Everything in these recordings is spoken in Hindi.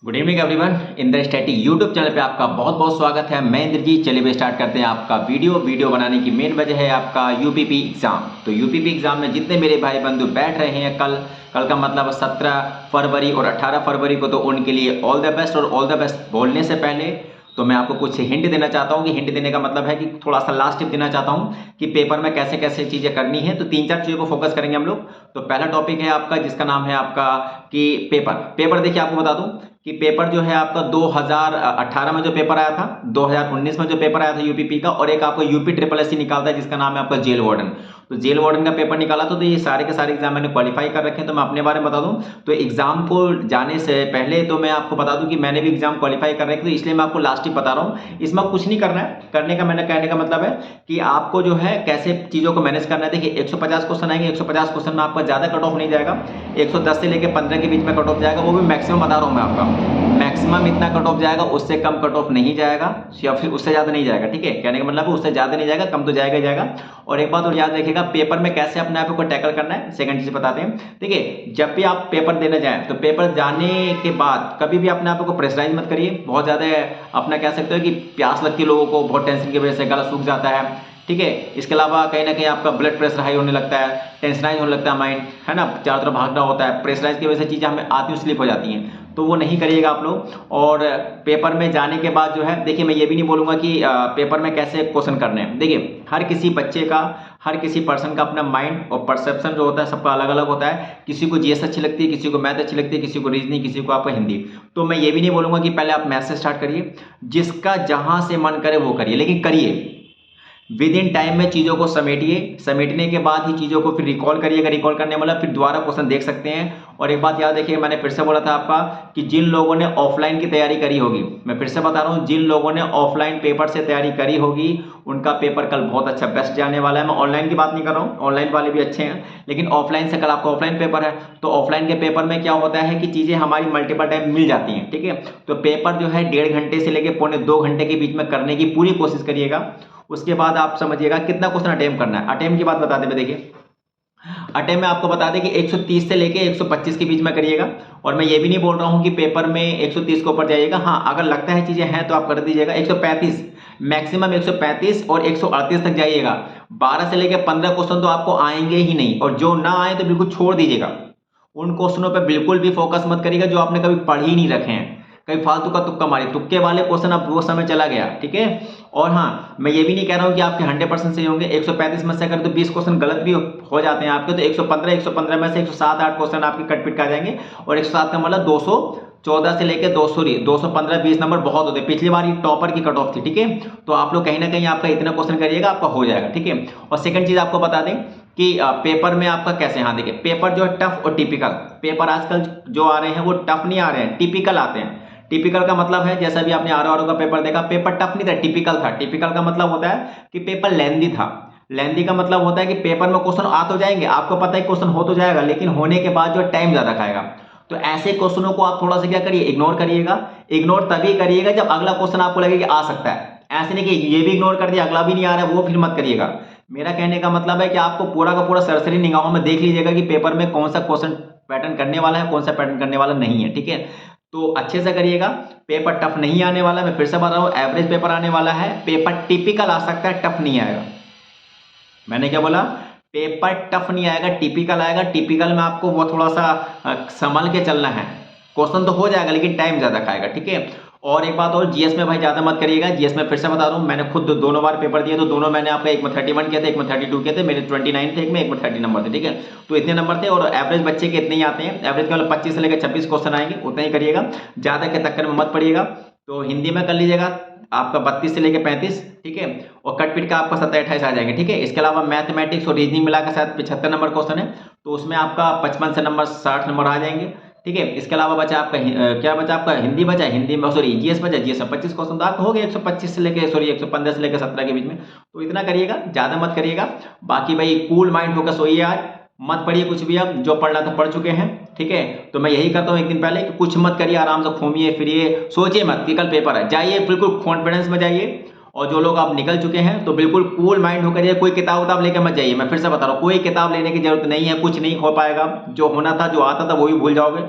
Good evening everyone. In the static YouTube channel पे आपका बहुत बहुत स्वागत है। मैं इंद्रजीत। चलिए भी स्टार्ट करते हैं आपका वीडियो बनाने की मेन वजह है आपका यूपीपी एग्ज़ाम। तो यूपीपी एग्ज़ाम में जितने मेरे भाई बंधु बैठ रहे हैं कल का मतलब 17 फरवरी और 18 फरवरी को, तो उनके लिए ऑल द बेस्ट। और ऑल द बेस्ट बोलने से पहले तो मैं आपको कुछ हिंट देना चाहता हूँ कि हिंट देने का मतलब है कि थोड़ा सा लास्ट टिप देना चाहता हूँ कि पेपर में कैसे कैसे चीज़ें करनी है। तो 3-4 चीज़ों को फोकस करेंगे हम लोग। तो पहला टॉपिक है आपका जिसका नाम है आपका कि पेपर देखिए आपको बता दूं कि पेपर जो है आपका 2018 में जो पेपर आया था, 2019 में जो पेपर आया था यूपीपी का, और एक आपका यूपी ट्रिपल एससी निकालता है जिसका नाम है आपका जेल वार्डन। तो जेल वार्डन का पेपर निकाला तो ये सारे के सारे एग्जाम मैंने क्वालिफाई कर रखे हैं। तो मैं अपने बारे में बता दूं तो एग्जाम को जाने से पहले तो मैं आपको बता दूं कि मैंने भी एग्जाम क्वालिफाई कर रखे, तो इसलिए मैं आपको लास्ट ही बता रहा हूं। इसमें कुछ नहीं करना है, करने का मैंने कहने का मतलब है कि आपको जो है कैसे चीजों को मैनेज करना है। देखिए 150 क्वेश्चन आएंगे, 150 क्वेश्चन में आपका ज्यादा कट ऑफ नहीं जाएगा, 110 से लेकर 15 के बीच में कट ऑफ जाएगा, वो भी मैक्सिमम बता रहा हूं मैं आपका। मैक्सिमम इतना कट ऑफ जाएगा, उससे कम कट ऑफ नहीं जाएगा या फिर उससे ज्यादा नहीं जाएगा। ठीक है, कहने का मतलब है उससे ज्यादा नहीं जाएगा, कम तो जाएगा ही जाएगा। और एक बात और याद रखिएगा, पेपर में कैसे अपने आप को टैकल करना है, सेकंड चीज बताते हैं। देखिए जब भी आप पेपर देने जाएं तो पेपर जाने के बाद कभी भी अपने आप को प्रेशराइज मत करिए बहुत ज्यादा। अपना कह सकते हो कि प्यास लगती है लोगों को, बहुत टेंशन की वजह से गला सूख जाता है। ठीक है, इसके अलावा कहीं ना कहीं आपका ब्लड प्रेशर हाई होने लगता है, टेंशनाइज होने लगता है माइंड, है ना, चारों तरफ भागना होता है। प्रेशराइज की वजह से चीज़ें हमें आती हैं, स्लिप हो जाती हैं, तो वो नहीं करिएगा आप लोग। और पेपर में जाने के बाद जो है, देखिए मैं ये भी नहीं बोलूँगा कि पेपर में कैसे क्वेश्चन करने हैं। देखिए हर किसी बच्चे का, हर किसी पर्सन का अपना माइंड और परसेप्शन जो होता है सबका अलग अलग होता है। किसी को जीएस अच्छी लगती है, किसी को मैथ अच्छी लगती है, किसी को रीजनिंग, किसी को आपका हिंदी। तो मैं ये भी नहीं बोलूँगा कि पहले आप मैथ से स्टार्ट करिए, जिसका जहाँ से मन करे वो करिए, लेकिन करिए विद इन टाइम में चीज़ों को समेटिए। समेटने के बाद ही चीज़ों को फिर रिकॉल करिएगा। रिकॉल करने मतलब फिर दोबारा क्वेश्चन देख सकते हैं। और एक बात याद रखिए, मैंने फिर से बोला था आपका कि जिन लोगों ने ऑफलाइन की तैयारी करी होगी, मैं फिर से बता रहा हूँ, जिन लोगों ने ऑफलाइन पेपर से तैयारी करी होगी उनका पेपर कल बहुत अच्छा बेस्ट जाने वाला है। मैं ऑनलाइन की बात नहीं कर रहा हूँ, ऑनलाइन वाले भी अच्छे हैं, लेकिन ऑफलाइन से कल आपका ऑफलाइन पेपर है। तो ऑफलाइन के पेपर में क्या होता है कि चीज़ें हमारी मल्टीपल टाइम मिल जाती हैं। ठीक है, तो पेपर जो है 1.5 घंटे से लेकर पौने 2 घंटे के बीच में करने की पूरी कोशिश करिएगा। उसके बाद आप समझिएगा कितना क्वेश्चन अटेम्प्ट करना है। अटेम्प्ट की बात बता दें, देखिए अटेम्प्ट में आपको बता दें कि 130 से लेके 125 के बीच में करिएगा। और मैं ये भी नहीं बोल रहा हूं कि पेपर में 130 के ऊपर जाइएगा। हाँ, अगर लगता है चीजें हैं तो आप कर दीजिएगा 135, मैक्सिमम 135 और 138 तक जाइएगा। 12 से लेकर 15 क्वेश्चन तो आपको आएंगे ही नहीं, और जो ना आए तो बिल्कुल छोड़ दीजिएगा। उन क्वेश्चनों पर बिल्कुल भी फोकस मत करिएगा जो आपने कभी पढ़ ही नहीं रखे हैं। कहीं फालतू का तुक्का मारी, तुक्के वाले क्वेश्चन अब वो समय चला गया। ठीक है, और हाँ मैं ये भी नहीं कह रहा हूँ कि आपके 100% सही होंगे। 135 में से अगर तो 20 क्वेश्चन गलत भी हो जाते हैं आपके, तो 115 में से 107-8 क्वेश्चन आपके कट पिट का आ जाएंगे। और 107 का मतलब 214 से लेकर 215 20 नंबर बहुत होते हैं। पिछली बार ये टॉपर की कट ऑफ थी। ठीक है, तो आप लोग कहीं ना कहीं आपका इतना क्वेश्चन करिएगा, आपका हो जाएगा। ठीक है, और सेकंड चीज आपको बता दें कि पेपर में आपका कैसे, हाँ देखिए पेपर जो है टफ और टिपिकल, पेपर आजकल जो आ रहे हैं वो टफ नहीं आ रहे हैं, टिपिकल आते हैं। टिपिकल का मतलब है, जैसा भी आपने आर का पेपर देखा, पेपर टफ नहीं था, टिपिकल था। टिपिकल का मतलब होता है कि पेपर लेंदी था। लेंदी का मतलब होता है कि पेपर में क्वेश्चन आ तो जाएंगे, आपको पता है क्वेश्चन हो तो जाएगा, लेकिन होने के बाद जो टाइम ज्यादा खाएगा। तो ऐसे क्वेश्चनों को आप थोड़ा सा क्या करिए, इग्नोर करिएगा। इग्नोर तभी करिएगा जब अगला क्वेश्चन आपको लगे कि आ सकता है। ऐसे नहीं कि ये भी इग्नोर कर दिया अगला भी नहीं आ रहा है, वो फिर मत करिएगा। मेरा कहने का मतलब है कि आपको पूरा का पूरा सरसरी निगाहों में देख लीजिएगा कि पेपर में कौन सा क्वेश्चन पैटर्न करने वाला है, कौन सा पैटर्न करने वाला नहीं है। ठीक है, तो अच्छे से करिएगा। पेपर टफ नहीं आने वाला, मैं फिर से बता रहा हूँ, एवरेज पेपर आने वाला है। पेपर टिपिकल आ सकता है, टफ नहीं आएगा। मैंने क्या बोला, पेपर टफ नहीं आएगा, टिपिकल आएगा। टिपिकल में आपको वो थोड़ा सा संभल के चलना है। क्वेश्चन तो हो जाएगा लेकिन टाइम ज्यादा खाएगा। ठीक है, और एक बात और, जीएस में भाई ज्यादा मत करिएगा। जीएस में फिर से बता दूं, मैंने खुद दोनों बार पेपर दिए, तो दोनों मैंने आपका एक में 31 किया था, एक में 32 किए थे। मेरे 29 थे, एक में 30 नंबर थे। ठीक है, तो इतने नंबर थे, और एवरेज बच्चे के इतने ही आते हैं। एवरेज का मतलब 25 से लेकर 26 क्वेश्चन आएंगे, उतना ही करिएगा, ज्यादा के चक्कर में मत पड़िएगा। तो हिंदी में कर लीजिएगा आपका 32 से लेकर 35। ठीक है, और कट पिट का आपका 27-28 आ जाएंगे। ठीक है, इसके अलावा मैथमेटिक्स और रीजनिंग मिलाकर शायद 75 नंबर क्वेश्चन है, तो उसमें आपका 55 से नंबर 60 नंबर आ जाएंगे। ठीक है, इसके अलावा बचा आपका क्या बचा आपका, हिंदी बचा, हिंदी में सॉरी जीएस बचा, जीएस में 25 क्वेश्चन, तो आपका हो गया 125 से लेकर 115 से लेकर 17 के बीच में। तो इतना करिएगा, ज्यादा मत करिएगा। बाकी भाई कूल माइंड होकर सोइए, आज मत पढ़िए कुछ भी, अब जो पढ़ना था पढ़ चुके हैं। ठीक है, तो मैं यही करता हूँ एक दिन पहले कि कुछ मत करिए, आराम से घूमिए फिरिए, सोचिए मत कि कल पेपर है। जाइए बिल्कुल कॉन्फिडेंस में जाइए। और जो लोग आप निकल चुके हैं तो बिल्कुल कूल माइंड होकर जाइए, कोई किताब उताब लेकर मत जाइए। मैं फिर से बता रहा हूँ, कोई किताब लेने की जरूरत नहीं है, कुछ नहीं हो पाएगा। जो होना था, जो आता था, वो भी भूल जाओगे।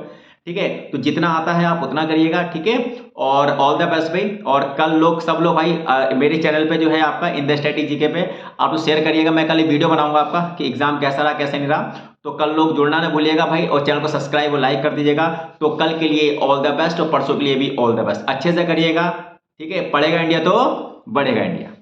ठीक है। तो जितना आता है आप उतना करिएगा, ठीक है। और ऑल द बेस्ट भाई। और कल लोग सब लोग भाई मेरे चैनल पे जो है आपका इन द स्टैटिक जीके पे आप लोग शेयर करिएगा। मैं कल वीडियो बनाऊंगा आपका कि एग्जाम कैसा रहा कैसे नहीं रहा। तो कल लोग जुड़ना ना भूलिएगा भाई, और चैनल को सब्सक्राइब और लाइक कर दीजिएगा। तो कल के लिए ऑल द बेस्ट और परसों के लिए भी ऑल द बेस्ट। अच्छे से करिएगा, ठीक है। पढ़ेगा इंडिया तो बढ़ेगा इंडिया।